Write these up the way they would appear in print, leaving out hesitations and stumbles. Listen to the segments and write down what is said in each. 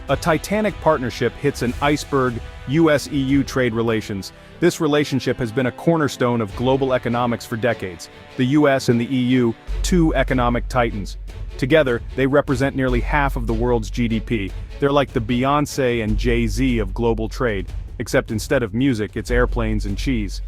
A titanic partnership hits an iceberg: US-EU trade relations. This relationship has been a cornerstone of global economics for decades. The US and the EU, two economic titans. Together, they represent nearly half of the world's GDP. They're like the Beyoncé and Jay-Z of global trade, except instead of music, it's airplanes and cheese.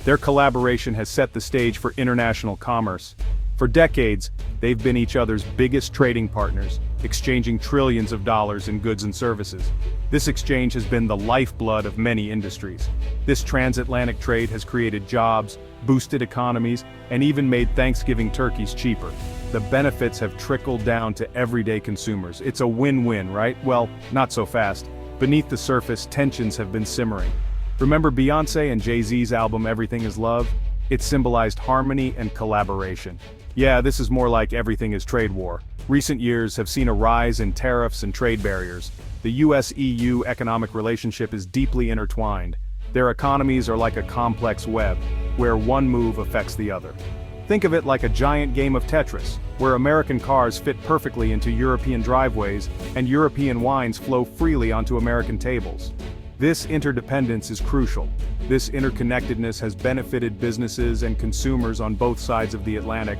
Their collaboration has set the stage for international commerce. For decades, they've been each other's biggest trading partners, exchanging trillions of dollars in goods and services. This exchange has been the lifeblood of many industries. This transatlantic trade has created jobs, boosted economies, and even made Thanksgiving turkeys cheaper. The benefits have trickled down to everyday consumers. It's a win-win, right? Well, not so fast. Beneath the surface, tensions have been simmering. Remember Beyoncé and Jay-Z's album Everything Is Love? It symbolized harmony and collaboration. Yeah, this is more like everything is trade war. Recent years have seen a rise in tariffs and trade barriers. The US-EU economic relationship is deeply intertwined. Their economies are like a complex web, where one move affects the other. Think of it like a giant game of Tetris, where American cars fit perfectly into European driveways, and European wines flow freely onto American tables. This interdependence is crucial. This interconnectedness has benefited businesses and consumers on both sides of the Atlantic.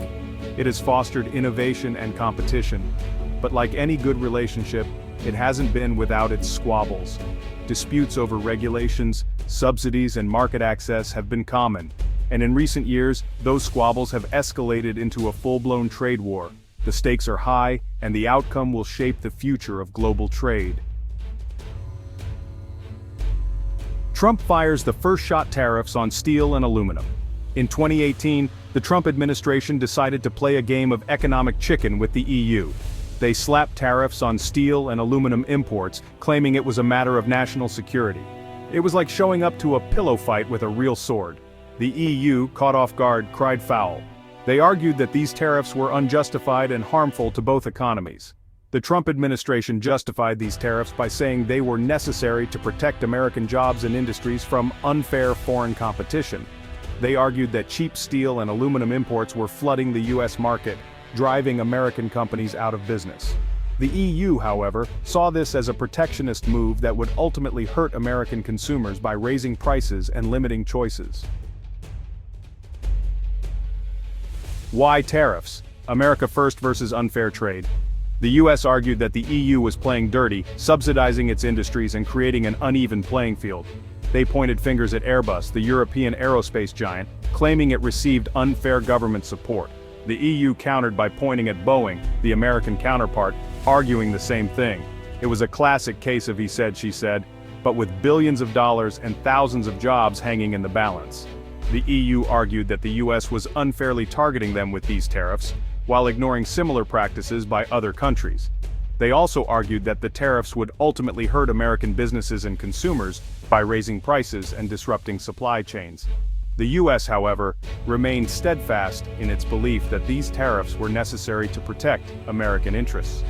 It has fostered innovation and competition. But like any good relationship, it hasn't been without its squabbles. Disputes over regulations, subsidies, and market access have been common. And in recent years, those squabbles have escalated into a full-blown trade war. The stakes are high, and the outcome will shape the future of global trade. Trump fires the first-shot tariffs on steel and aluminum. In 2018, the Trump administration decided to play a game of economic chicken with the EU. They slapped tariffs on steel and aluminum imports, claiming it was a matter of national security. It was like showing up to a pillow fight with a real sword. The EU, caught off guard, cried foul. They argued that these tariffs were unjustified and harmful to both economies. The Trump administration justified these tariffs by saying they were necessary to protect American jobs and industries from unfair foreign competition. They argued that cheap steel and aluminum imports were flooding the US market, driving American companies out of business. The EU, however, saw this as a protectionist move that would ultimately hurt American consumers by raising prices and limiting choices. Why tariffs? America first versus unfair trade. The US argued that the EU was playing dirty, subsidizing its industries and creating an uneven playing field. They pointed fingers at Airbus, the European aerospace giant, claiming it received unfair government support. The EU countered by pointing at Boeing, the American counterpart, arguing the same thing. It was a classic case of he said, she said, but with billions of dollars and thousands of jobs hanging in the balance. The EU argued that the US was unfairly targeting them with these tariffs, while ignoring similar practices by other countries. They also argued that the tariffs would ultimately hurt American businesses and consumers by raising prices and disrupting supply chains. The US, however, remained steadfast in its belief that these tariffs were necessary to protect American interests.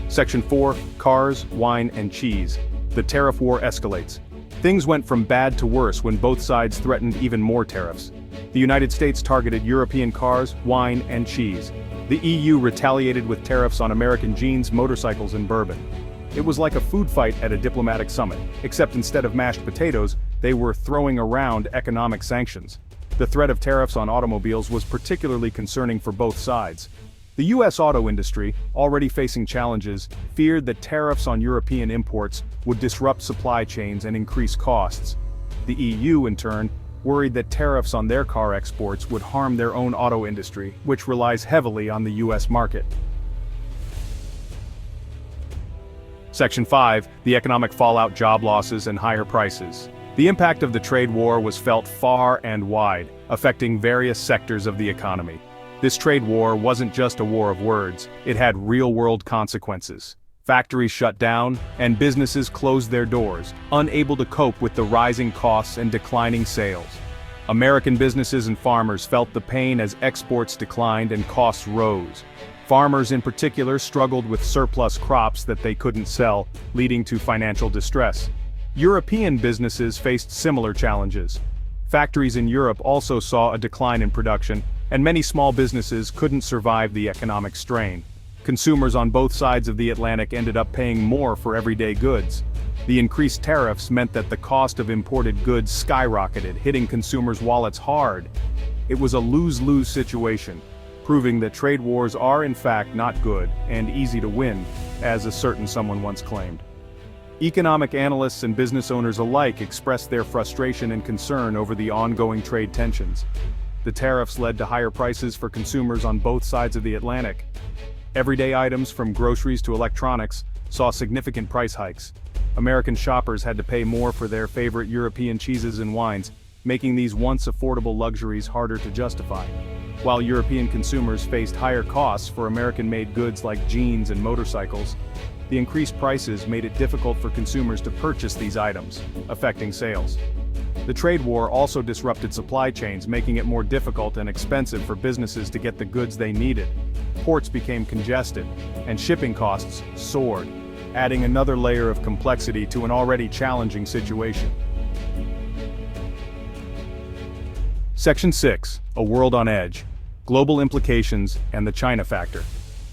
Section 4, Cars, Wine, and Cheese. The tariff war escalates. Things went from bad to worse when both sides threatened even more tariffs. The United States targeted European cars, wine, and cheese. The EU retaliated with tariffs on American jeans, motorcycles, and bourbon. It was like a food fight at a diplomatic summit, except instead of mashed potatoes, they were throwing around economic sanctions. The threat of tariffs on automobiles was particularly concerning for both sides. The US auto industry, already facing challenges, feared that tariffs on European imports would disrupt supply chains and increase costs. The EU, in turn, worried that tariffs on their car exports would harm their own auto industry, which relies heavily on the US market. Section 5, the economic fallout, job losses, and higher prices. The impact of the trade war was felt far and wide, affecting various sectors of the economy. This trade war wasn't just a war of words, it had real-world consequences. Factories shut down, and businesses closed their doors, unable to cope with the rising costs and declining sales. American businesses and farmers felt the pain as exports declined and costs rose. Farmers in particular struggled with surplus crops that they couldn't sell, leading to financial distress. European businesses faced similar challenges. Factories in Europe also saw a decline in production, and many small businesses couldn't survive the economic strain. Consumers on both sides of the Atlantic ended up paying more for everyday goods. The increased tariffs meant that the cost of imported goods skyrocketed, hitting consumers' wallets hard. It was a lose-lose situation, proving that trade wars are in fact not good and easy to win, as a certain someone once claimed. Economic analysts and business owners alike expressed their frustration and concern over the ongoing trade tensions. The tariffs led to higher prices for consumers on both sides of the Atlantic. Everyday items from groceries to electronics saw significant price hikes. American shoppers had to pay more for their favorite European cheeses and wines, making these once affordable luxuries harder to justify. While European consumers faced higher costs for American-made goods like jeans and motorcycles, the increased prices made it difficult for consumers to purchase these items, affecting sales. The trade war also disrupted supply chains, making it more difficult and expensive for businesses to get the goods they needed. Ports became congested, and shipping costs soared, adding another layer of complexity to an already challenging situation. Section 6, A World on Edge, Global Implications and the China Factor.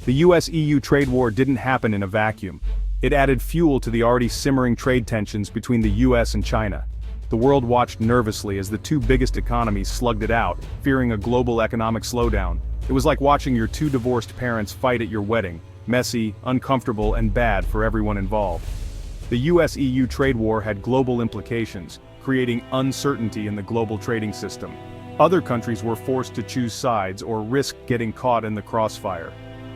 The US-EU trade war didn't happen in a vacuum. It added fuel to the already simmering trade tensions between the US and China. The world watched nervously as the two biggest economies slugged it out, fearing a global economic slowdown. It was like watching your two divorced parents fight at your wedding, messy, uncomfortable, and bad for everyone involved. The US-EU trade war had global implications, creating uncertainty in the global trading system. Other countries were forced to choose sides or risk getting caught in the crossfire.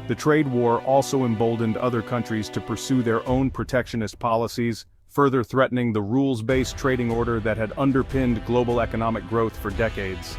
The trade war also emboldened other countries to pursue their own protectionist policies, further threatening the rules-based trading order that had underpinned global economic growth for decades.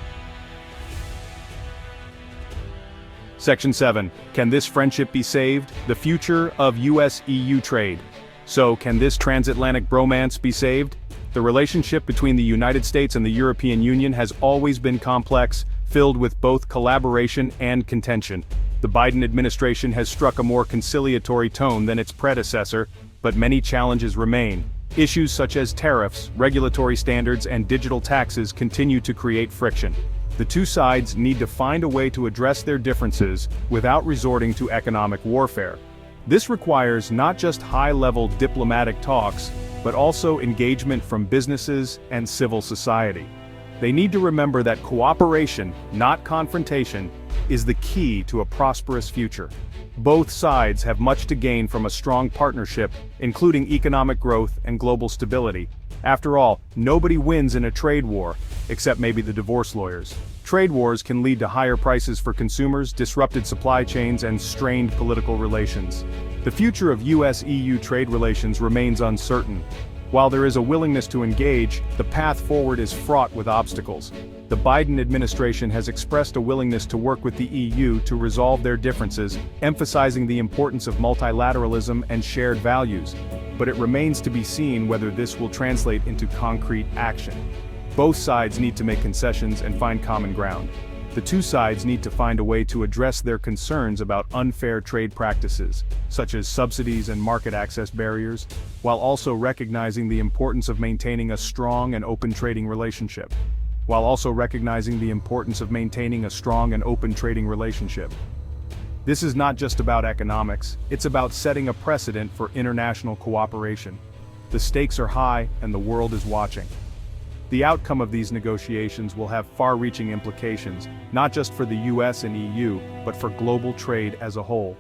Section 7. Can this friendship be saved? The future of US-EU trade. So, can this transatlantic bromance be saved? The relationship between the United States and the European Union has always been complex, filled with both collaboration and contention. The Biden administration has struck a more conciliatory tone than its predecessor, but many challenges remain. Issues such as tariffs, regulatory standards, and digital taxes continue to create friction. The two sides need to find a way to address their differences without resorting to economic warfare. This requires not just high-level diplomatic talks, but also engagement from businesses and civil society. They need to remember that cooperation, not confrontation, is the key to a prosperous future. Both sides have much to gain from a strong partnership, including economic growth and global stability. After all, nobody wins in a trade war, except maybe the divorce lawyers. Trade wars can lead to higher prices for consumers, disrupted supply chains, and strained political relations. The future of US-EU trade relations remains uncertain. While there is a willingness to engage, the path forward is fraught with obstacles. The Biden administration has expressed a willingness to work with the EU to resolve their differences, emphasizing the importance of multilateralism and shared values. But it remains to be seen whether this will translate into concrete action. Both sides need to make concessions and find common ground. The two sides need to find a way to address their concerns about unfair trade practices, such as subsidies and market access barriers, while also recognizing the importance of maintaining a strong and open trading relationship. This is not just about economics, it's about setting a precedent for international cooperation. The stakes are high and the world is watching. The outcome of these negotiations will have far-reaching implications, not just for the US and EU, but for global trade as a whole.